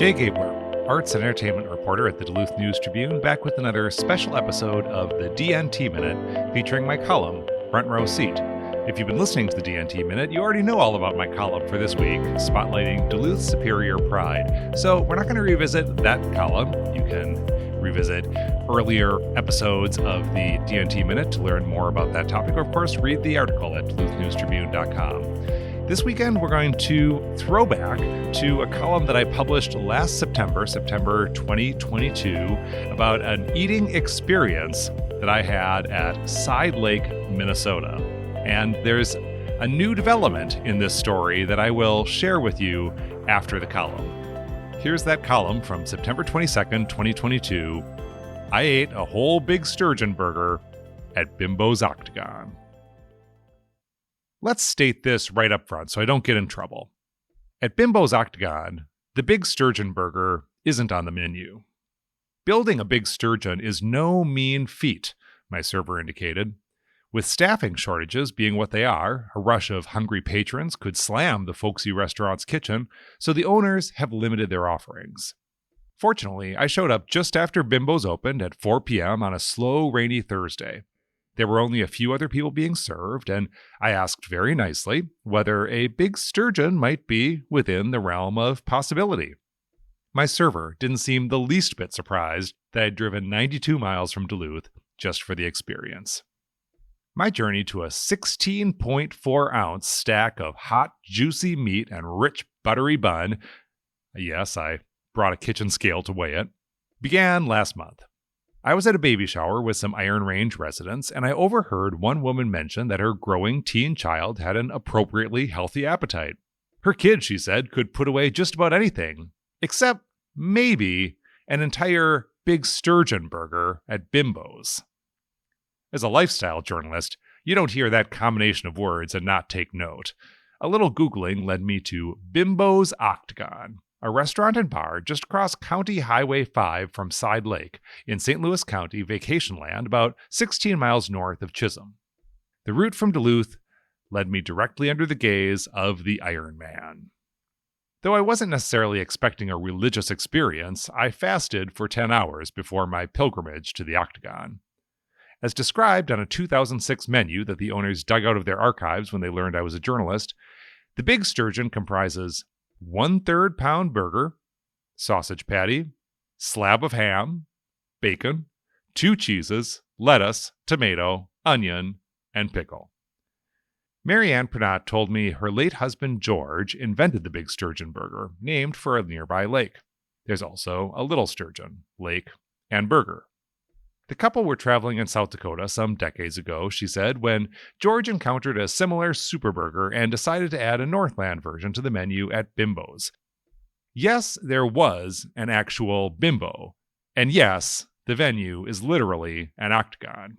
Jay Gabler, arts and entertainment reporter at the Duluth News Tribune, back with another special episode of the DNT Minute featuring my column, Front Row Seat. If you've been listening to the DNT Minute, you already know all about my column for this week, spotlighting Duluth's superior pride. So we're not going to revisit that column. You can revisit earlier episodes of the DNT Minute to learn more about that topic, or of course read the article at DuluthNewstribune.com. This weekend, we're going to throw back to a column that I published last September 2022, about an eating experience that I had at Side Lake, Minnesota. And there's a new development in this story that I will share with you after the column. Here's that column from September 22nd, 2022. I ate a whole Big Sturgeon burger at Bimbo's Octagon. Let's state this right up front so I don't get in trouble. At Bimbo's Octagon, the Big Sturgeon burger isn't on the menu. Building a Big Sturgeon is no mean feat, my server indicated. With staffing shortages being what they are, a rush of hungry patrons could slam the folksy restaurant's kitchen, so the owners have limited their offerings. Fortunately, I showed up just after Bimbo's opened at 4 p.m. on a slow, rainy Thursday. There were only a few other people being served, and I asked very nicely whether a Big Sturgeon might be within the realm of possibility. My server didn't seem the least bit surprised that I'd driven 92 miles from Duluth just for the experience. My journey to a 16.4-ounce stack of hot, juicy meat and rich, buttery bun — yes, I brought a kitchen scale to weigh it — began last month. I was at a baby shower with some Iron Range residents, and I overheard one woman mention that her growing teen child had an appropriately healthy appetite. Her kid, she said, could put away just about anything, except maybe an entire Big Sturgeon burger at Bimbo's. As a lifestyle journalist, you don't hear that combination of words and not take note. A little Googling led me to Bimbo's Octagon, a restaurant and bar just across County Highway 5 from Side Lake in St. Louis County vacation land, about 16 miles north of Chisholm. The route from Duluth led me directly under the gaze of the Iron Man. Though I wasn't necessarily expecting a religious experience, I fasted for 10 hours before my pilgrimage to the Octagon. As described on a 2006 menu that the owners dug out of their archives when they learned I was a journalist, the Big Sturgeon comprises 1/3 pound burger, sausage patty, slab of ham, bacon, 2 cheeses, lettuce, tomato, onion, and pickle. Mary Ann Pernot told me her late husband George invented the Big Sturgeon burger, named for a nearby lake. There's also a Little Sturgeon, lake, and burger. The couple were traveling in South Dakota some decades ago, she said, when George encountered a similar super burger and decided to add a Northland version to the menu at Bimbo's. Yes, there was an actual Bimbo. And yes, the venue is literally an octagon.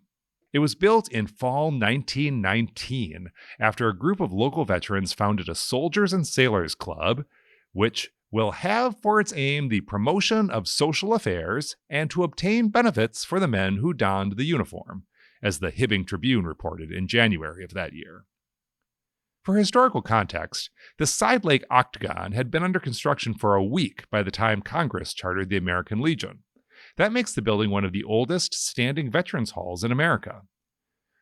It was built in fall 1919 after a group of local veterans founded a Soldiers and Sailors Club, which will have for its aim the promotion of social affairs and to obtain benefits for the men who donned the uniform, as the Hibbing Tribune reported in January of that year. For historical context, the Side Lake Octagon had been under construction for a week by the time Congress chartered the American Legion. That makes the building one of the oldest standing veterans halls in America.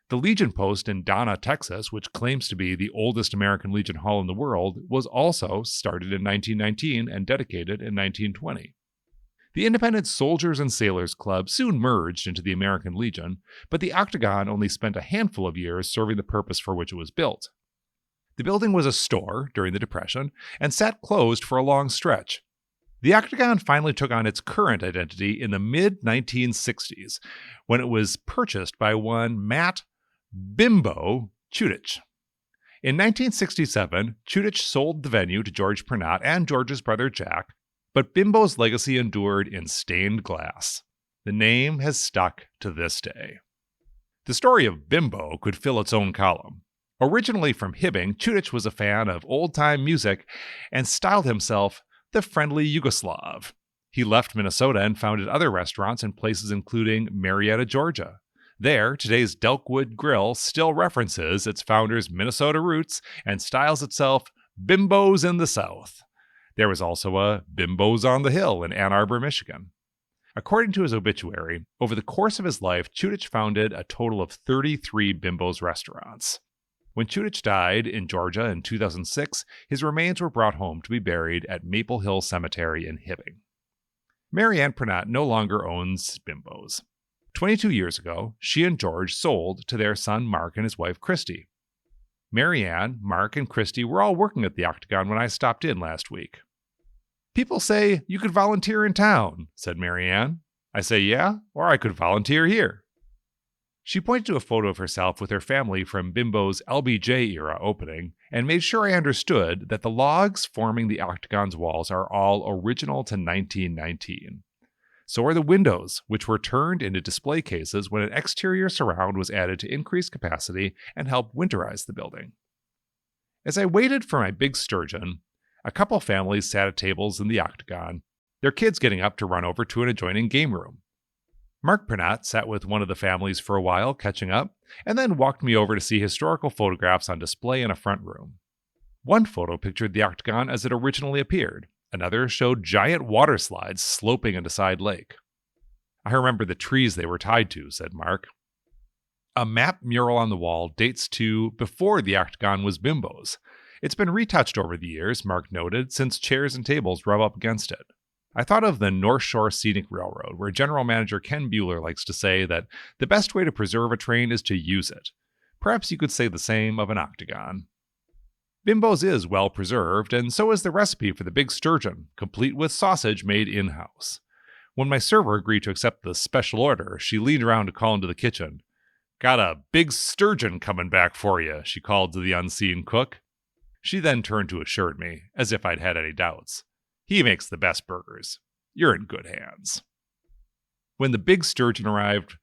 The Legion Post in Donna, Texas, which claims to be the oldest American Legion hall in the world, was also started in 1919 and dedicated in 1920. The independent Soldiers and Sailors Club soon merged into the American Legion, but the Octagon only spent a handful of years serving the purpose for which it was built. The building was a store during the Depression and sat closed for a long stretch. The Octagon finally took on its current identity in the mid-1960s, when it was purchased by one Matt Bimbo Chudich. In 1967, Chudich sold the venue to George Pernot and George's brother Jack, but Bimbo's legacy endured in stained glass. The name has stuck to this day. The story of Bimbo could fill its own column. Originally from Hibbing, Chudich was a fan of old-time music and styled himself the friendly Yugoslav. He left Minnesota and founded other restaurants in places including Marietta, Georgia. There, today's Delkwood Grill still references its founder's Minnesota roots and styles itself Bimbo's in the South. There was also a Bimbo's on the Hill in Ann Arbor, Michigan. According to his obituary, over the course of his life, Chudich founded a total of 33 Bimbo's restaurants. When Chudich died in Georgia in 2006, his remains were brought home to be buried at Maple Hill Cemetery in Hibbing. Mary Ann Pernot no longer owns Bimbo's. 22 years ago, she and George sold to their son Mark and his wife Christy. Mary Ann, Mark, and Christy were all working at the Octagon when I stopped in last week. "People say you could volunteer in town," said Mary Ann. I say, "Yeah, or I could volunteer here." She pointed to a photo of herself with her family from Bimbo's LBJ era opening and made sure I understood that the logs forming the Octagon's walls are all original to 1919. So are the windows, which were turned into display cases when an exterior surround was added to increase capacity and help winterize the building. As I waited for my big sturgeon, a couple families sat at tables in the Octagon, their kids getting up to run over to an adjoining game room. Mark Pernot sat with one of the families for a while, catching up, and then walked me over to see historical photographs on display in a front room. One photo pictured the Octagon as it originally appeared. Another showed giant water slides sloping into Side Lake. "I remember the trees they were tied to," said Mark. A map mural on the wall dates to before the Octagon was Bimbo's. It's been retouched over the years, Mark noted, since chairs and tables rub up against it. I thought of the North Shore Scenic Railroad, where General Manager Ken Bueller likes to say that the best way to preserve a train is to use it. Perhaps you could say the same of an Octagon. Bimbo's is well preserved, and so is the recipe for the Big Sturgeon, complete with sausage made in-house. When my server agreed to accept the special order, she leaned around to call into the kitchen. "Got a Big Sturgeon coming back for you," she called to the unseen cook. She then turned to assure me, as if I'd had any doubts. "He makes the best burgers. You're in good hands." When the Big Sturgeon arrived,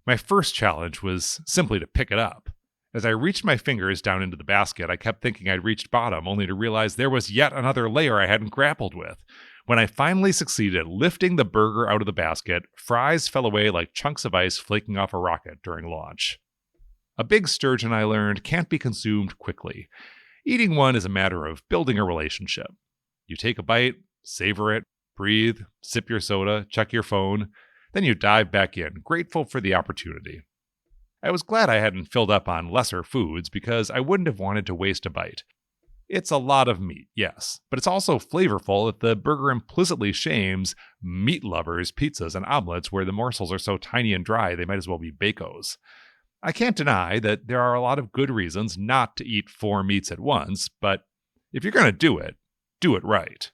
my first challenge was simply to pick it up. As I reached my fingers down into the basket, I kept thinking I'd reached bottom, only to realize there was yet another layer I hadn't grappled with. When I finally succeeded lifting the burger out of the basket, fries fell away like chunks of ice flaking off a rocket during launch. A Big Sturgeon, I learned, can't be consumed quickly. Eating one is a matter of building a relationship. You take a bite, savor it, breathe, sip your soda, check your phone, then you dive back in, grateful for the opportunity. I was glad I hadn't filled up on lesser foods because I wouldn't have wanted to waste a bite. It's a lot of meat, yes, but it's also flavorful if the burger implicitly shames meat lovers' pizzas and omelets where the morsels are so tiny and dry they might as well be Bacos. I can't deny that there are a lot of good reasons not to eat 4 meats at once, but if you're going to do it right.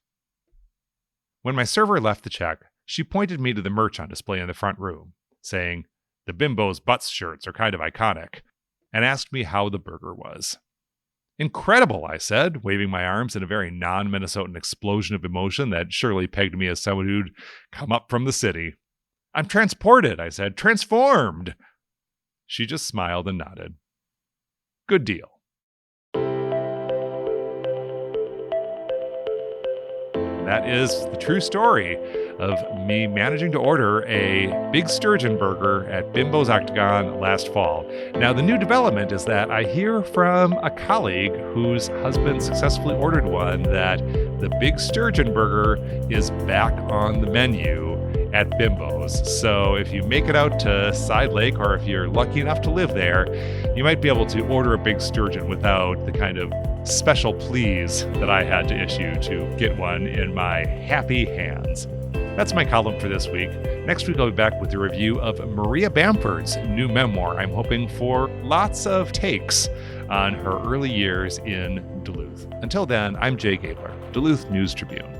When my server left the check, she pointed me to the merch on display in the front room, saying, "The Bimbo's Butts shirts are kind of iconic," and asked me how the burger was. "Incredible," I said, waving my arms in a very non-Minnesotan explosion of emotion that surely pegged me as someone who'd come up from the city. "I'm transported," I said, "transformed." She just smiled and nodded. Good deal. That is the true story of me managing to order a Big Sturgeon burger at Bimbo's Octagon last fall. Now, the new development is that I hear from a colleague whose husband successfully ordered one that the Big Sturgeon burger is back on the menu at Bimbo's. So if you make it out to Side Lake, or if you're lucky enough to live there, you might be able to order a Big Sturgeon without the kind of special pleas that I had to issue to get one in my happy hands. That's my column for this week. Next week, I'll be back with a review of Maria Bamford's new memoir. I'm hoping for lots of takes on her early years in Duluth. Until then, I'm Jay Gabler, Duluth News Tribune.